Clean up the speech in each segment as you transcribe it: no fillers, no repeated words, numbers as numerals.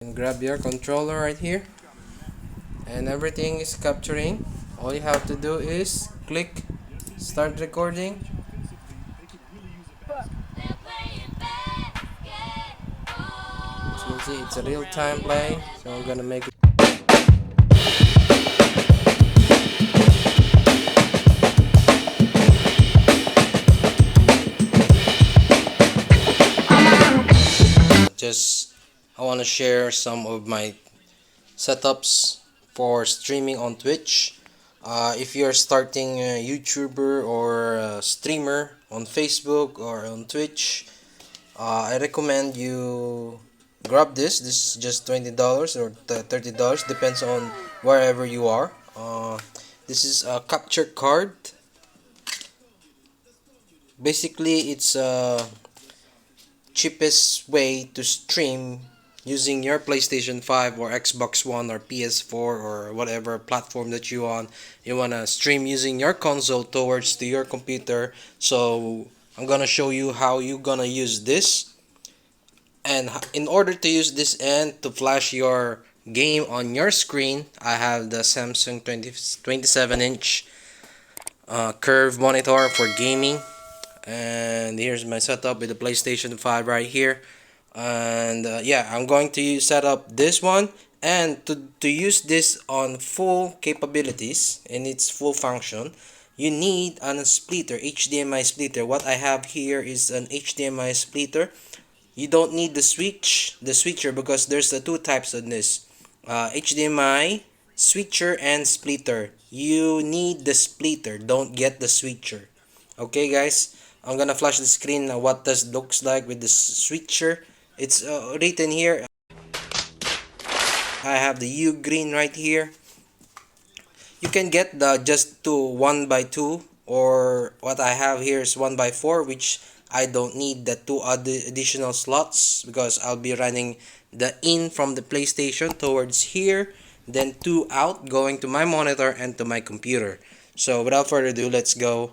And grab your controller right here, and everything is capturing. All you have to do is click start recording. As you can see, it's a real-time play, so I'm gonna make it. Just I want to share some of my setups for streaming on Twitch. If you're starting a YouTuber or a streamer on Facebook or on Twitch, I recommend you grab this. This is just $20 or $30, depends on wherever you are. This is a capture card. Basically, it's a cheapest way to stream using your PlayStation 5 or Xbox One or PS4 or whatever platform that you wanna stream using your console towards to your computer. So I'm gonna show you how you gonna use this, and in order to use this and to flash your game on your screen, I have the Samsung 27-inch curved monitor for gaming. And here's my setup with the PlayStation 5 right here. And yeah, I'm going to set up this one, and to use this on full capabilities in its full function, you need a splitter, HDMI splitter. What I have here is an HDMI splitter. You don't need the switcher, because there's the two types of this, HDMI switcher and splitter. You need the splitter, don't get the switcher. Okay guys, I'm gonna flash the screen now what this looks like with the switcher. It's written here. I have the U green right here. You can get the just 1x2, or what I have here is 1x4, which I don't need the two other additional slots, because I'll be running the in from the PlayStation towards here, then two out going to my monitor and to my computer. So without further ado, let's go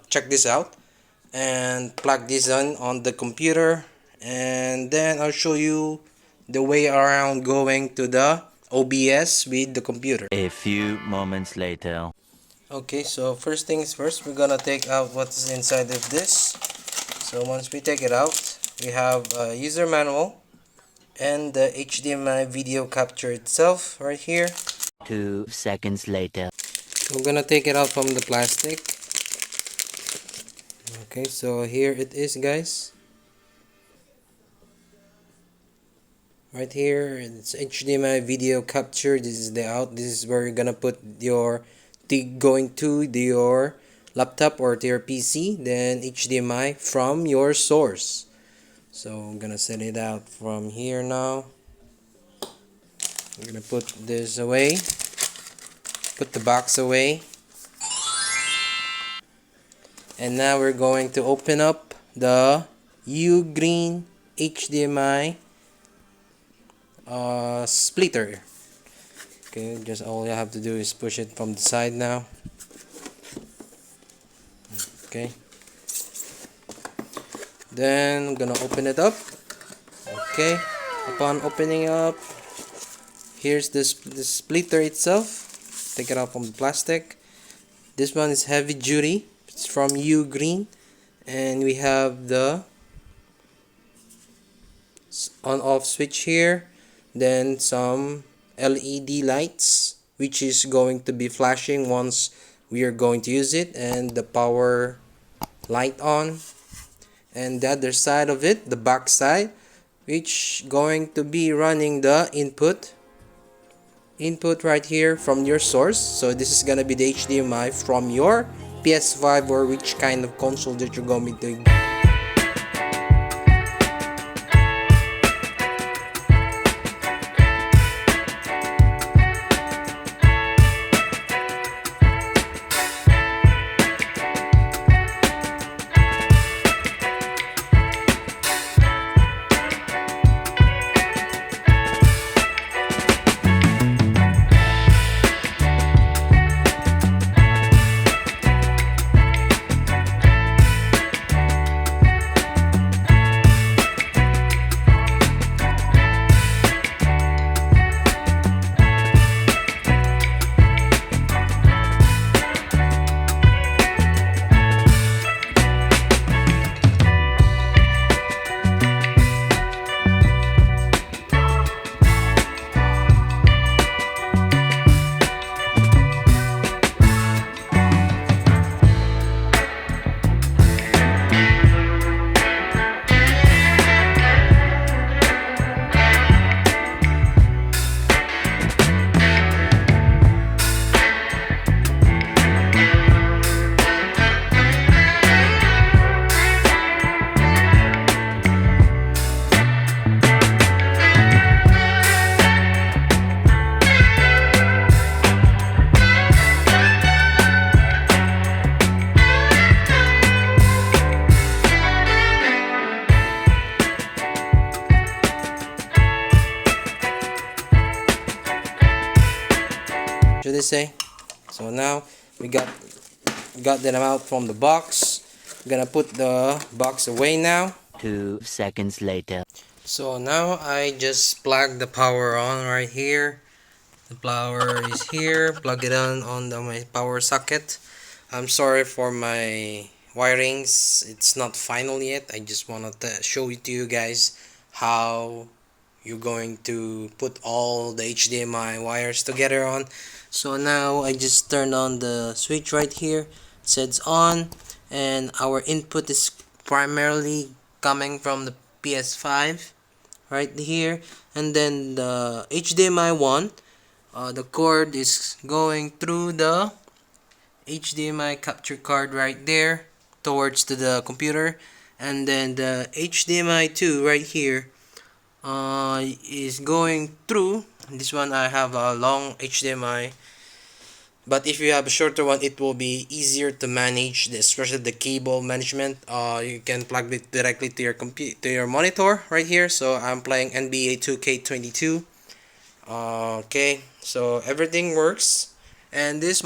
check this out and plug this on the computer, and then I'll show you the way around going to the OBS with the computer. A few moments later. Okay, so first things first, we're gonna take out what's inside of this. So once we take it out, we have a user manual and the HDMI video capture itself right here. 2 seconds later. So I'm gonna take it out from the plastic. Okay, so here it is guys. Right here, it's HDMI video capture. This is the out. This is where you're gonna put your going to your laptop or to your PC, then HDMI from your source. So I'm gonna set it out from here now. I'm gonna put this away, put the box away, and now we're going to open up the U green HDMI splitter. Okay, just all you have to do is push it from the side now. Okay, then I'm gonna open it up. Okay, upon opening up, here's the splitter itself. Take it out from the plastic. This one is heavy duty. It's from U green, and we have the on-off switch here, then some LED lights which is going to be flashing once we are going to use it, and the power light on, and the other side of it, the back side, which going to be running the input right here from your source. So this is gonna be the HDMI from your PS5 or which kind of console that you're going to. should I say. So now we got them out from the box. I'm gonna put the box away now. 2 seconds later. So now I just plug the power on right here. The power is here. Plug it on my power socket. I'm sorry for my wirings. It's not final yet. I just wanted to show it to you guys how you're going to put all the HDMI wires together on. So now I just turned on the switch right here. It says on, and our input is primarily coming from the PS5 right here, and then the HDMI 1, the cord is going through the HDMI capture card right there towards to the computer, and then the HDMI 2 right here is going through this one. I have a long HDMI, but if you have a shorter one, it will be easier to manage, especially the cable management. You can plug it directly to your monitor right here. So I'm playing NBA 2K22. Okay, so everything works. And this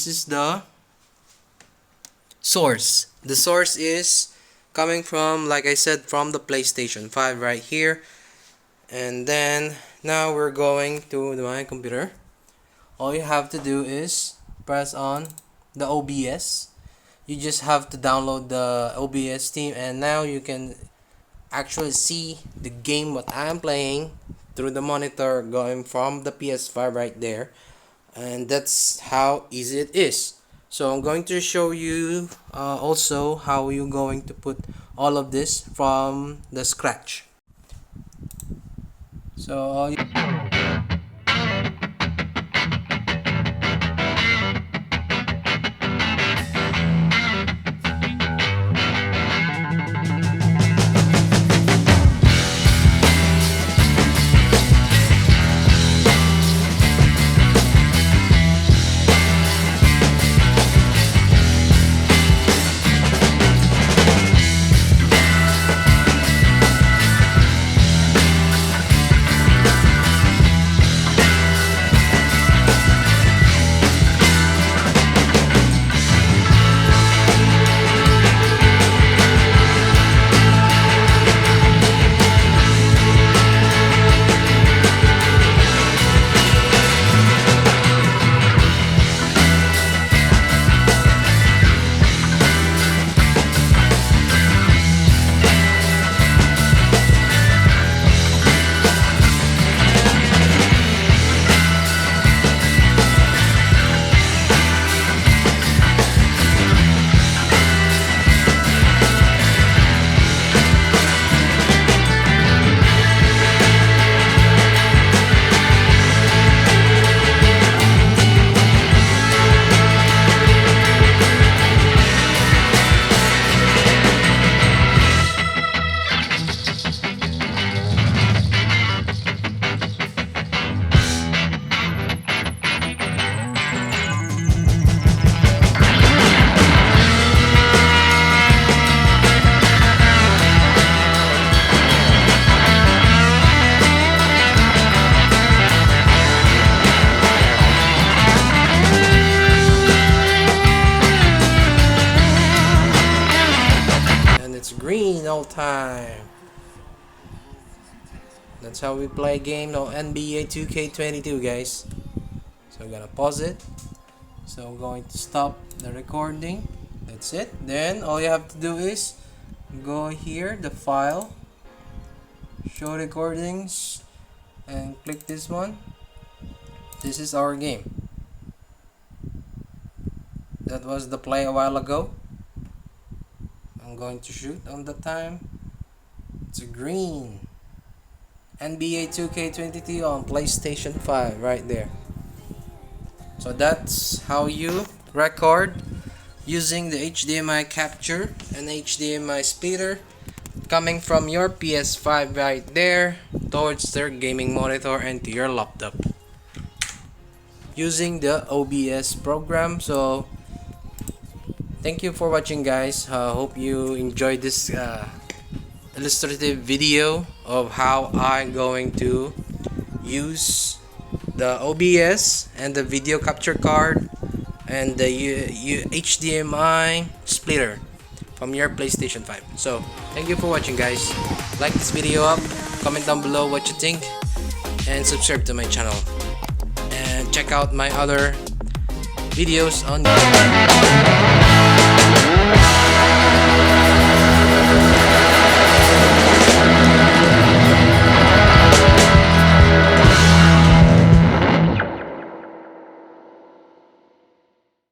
is the source. The source is coming from, like I said, from the PlayStation 5 right here. And then now we're going to my computer. All you have to do is press on the OBS. You just have to download the OBS theme, and now you can actually see the game what I'm playing through the monitor going from the PS5 right there. And that's how easy it is. So I'm going to show you also how you're going to put all of this from the scratch. So all you green all time. That's how we play game on NBA 2K22, guys. So I'm gonna pause it. So I'm going to stop the recording. That's it. Then all you have to do is go here, the file, show recordings, and click this one. This is our game. That was the play a while ago. I'm going to shoot on the time. It's a green NBA 2K22 on PlayStation 5 right there. So that's how you record using the HDMI capture and HDMI splitter coming from your PS5 right there towards their gaming monitor and to your laptop using the OBS program. So thank you for watching, guys. Hope you enjoyed this illustrative video of how I'm going to use the OBS and the video capture card and the HDMI splitter from your PlayStation 5. So thank you for watching, guys. Like this video up, comment down below what you think, and subscribe to my channel, and check out my other videos on YouTube.